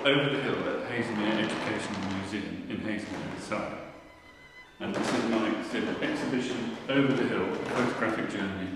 over the hill at Haslemere Educational Museum in Haslemere, Surrey. And this is my exhibition, Over the Hill, a photographic journey.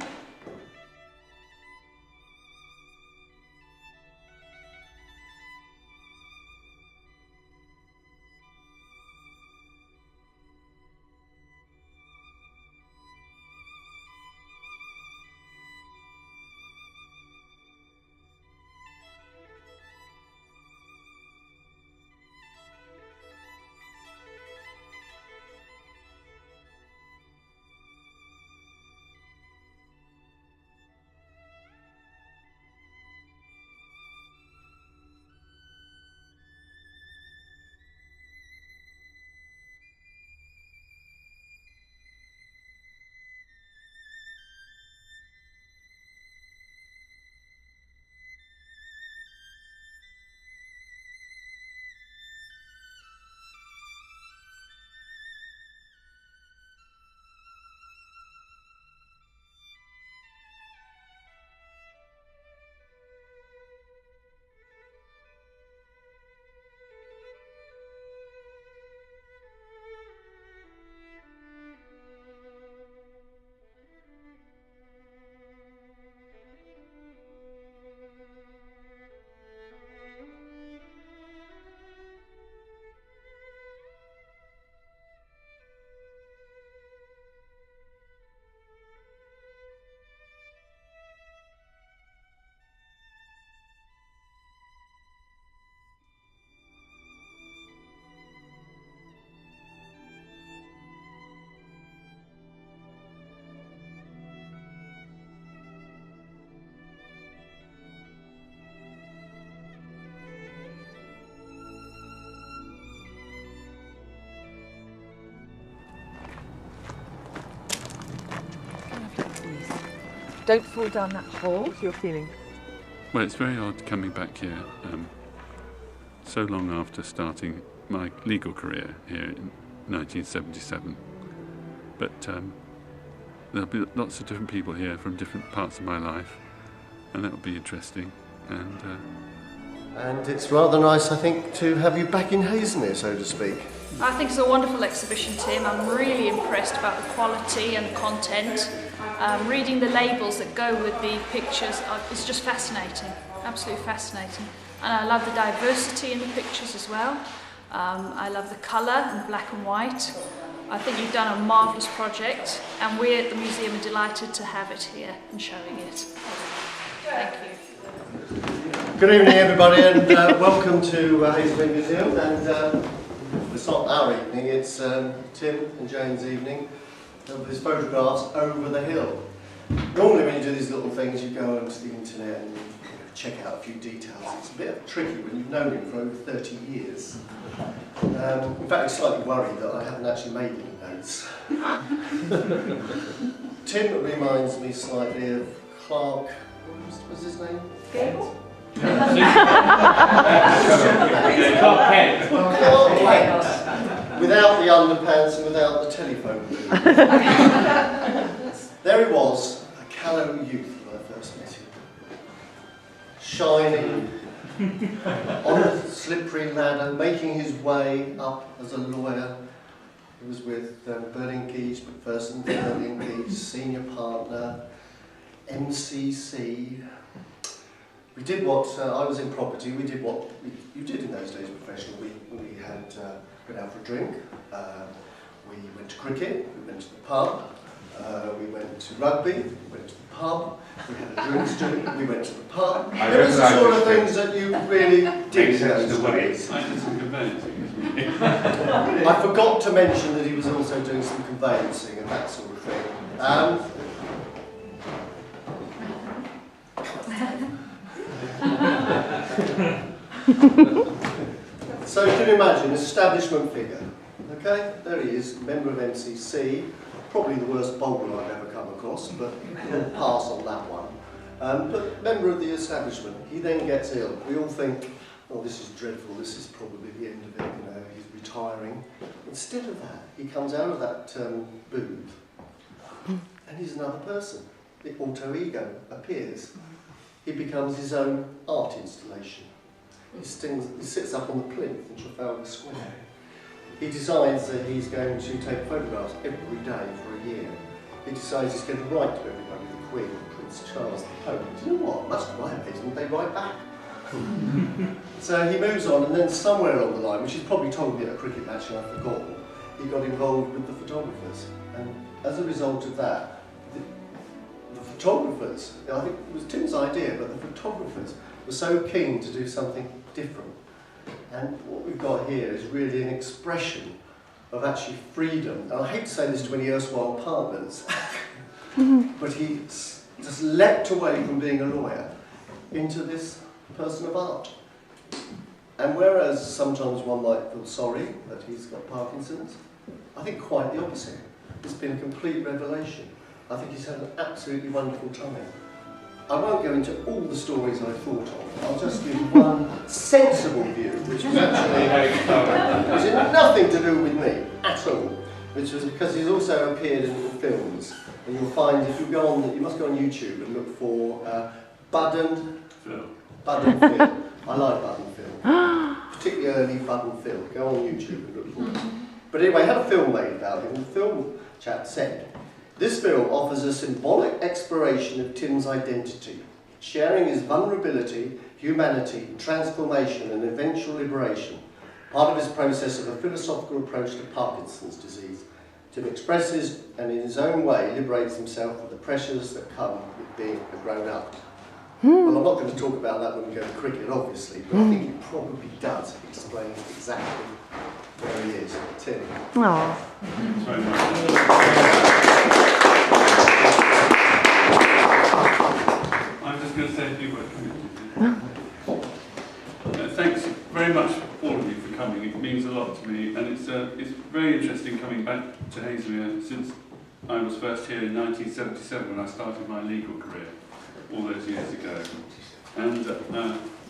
Don't fall down that hole. What's your feeling? Well, it's very odd coming back here so long after starting my legal career here in 1977. But there'll be lots of different people here from different parts of my life, and that'll be interesting. And it's rather nice, I think, to have you back in Haslemere, so to speak. I think it's a wonderful exhibition, Tim. I'm really impressed about the quality and the content. Reading the labels that go with the pictures is just fascinating, absolutely fascinating. And I love the diversity in the pictures as well. I love the colour in black and white. I think you've done a marvellous project, and we at the museum are delighted to have it here and showing it. Thank you. Good evening, everybody, and welcome to Haslemere Museum. And it's not our evening, it's Tim and Jane's evening of these photographs over the hill. Normally when you do these little things, you go onto the internet and you check out a few details. It's a bit tricky when you've known him for over 30 years. In fact, I'm slightly worried that I haven't actually made any notes. Tim reminds me slightly of Clark, what was his name? Gable? Clark Kent. Without the underpants and without the telephone booth. There he was, a callow youth when I first met him. Shining, on a slippery ladder, making his way up as a lawyer. He was with Berlin-Keach, McPherson, Berlin-Keach, senior partner, MCC. We did what, I was in property, we did what you did in those days professionally. We had went out for a drink, we went to cricket, we went to the pub, we went to rugby, we went to the pub, we had a drinks drink, we went to the pub. It was the sort of things that you really did in those days. I did some conveyancing. I forgot to mention that he was also doing some conveyancing and that sort of thing. So you can imagine, establishment figure. Okay, there he is, member of MCC, probably the worst bowler I've ever come across, but we'll pass on that one. But member of the establishment, he then gets ill. We all think, oh, this is dreadful, this is probably the end of it, you know, he's retiring. Instead of that, he comes out of that booth, and he's another person. The alter ego appears. He becomes his own art installation. He sits up on the plinth in Trafalgar Square. He decides that he's going to take photographs every day for a year. He decides he's going to write to everybody, the Queen, Prince Charles, the Pope. Do you know what? Much to my amazement, they write back. So he moves on, and then somewhere along the line, which he's probably told me at a cricket match and I've forgotten, he got involved with the photographers. And as a result of that, the photographers, I think it was Tim's idea, but the photographers were so keen to do something different. And what we've got here is really an expression of actually freedom. And I hate to say this to any erstwhile partners, but he just leapt away from being a lawyer into this person of art. And whereas sometimes one might feel sorry that he's got Parkinson's, I think quite the opposite. It's been a complete revelation. I think he's had an absolutely wonderful time. I won't go into all the stories I thought of. I'll just give one sensible view, which was actually which had nothing to do with me at all. Which was because he's also appeared in little films, and you'll find if you go on, you must go on YouTube and look for Budden Phil. I like Budden Phil, particularly early Budden Phil. Go on YouTube and look for it. But anyway, I had a film made about him, and the film chap said, "This film offers a symbolic exploration of Tim's identity, sharing his vulnerability, humanity, transformation and eventual liberation, part of his process of a philosophical approach to Parkinson's disease. Tim expresses and in his own way liberates himself from the pressures that come with being a grown-up." Well, I'm not going to talk about that when we go to cricket, obviously, but I think it probably does explain exactly where he is. Tim. Aww. Thanks very much. I'm just going to say a few words. Thanks very much, all of you, for coming. It means a lot to me, and it's very interesting coming back to Haslemere since I was first here in 1977 when I started my legal career, all those years ago. And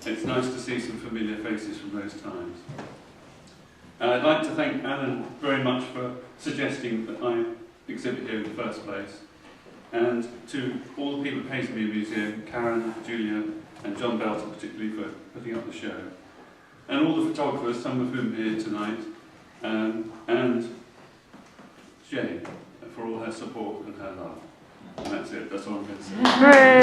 it's nice to see some familiar faces from those times. And I'd like to thank Alan very much for suggesting that I exhibit here in the first place. And to all the people at Haslemere Museum, Karen, Julia and John Belton particularly for putting up the show. And all the photographers, some of whom are here tonight, and Jane for all her support and her love. And that's it, that's all I'm going to say. Hooray!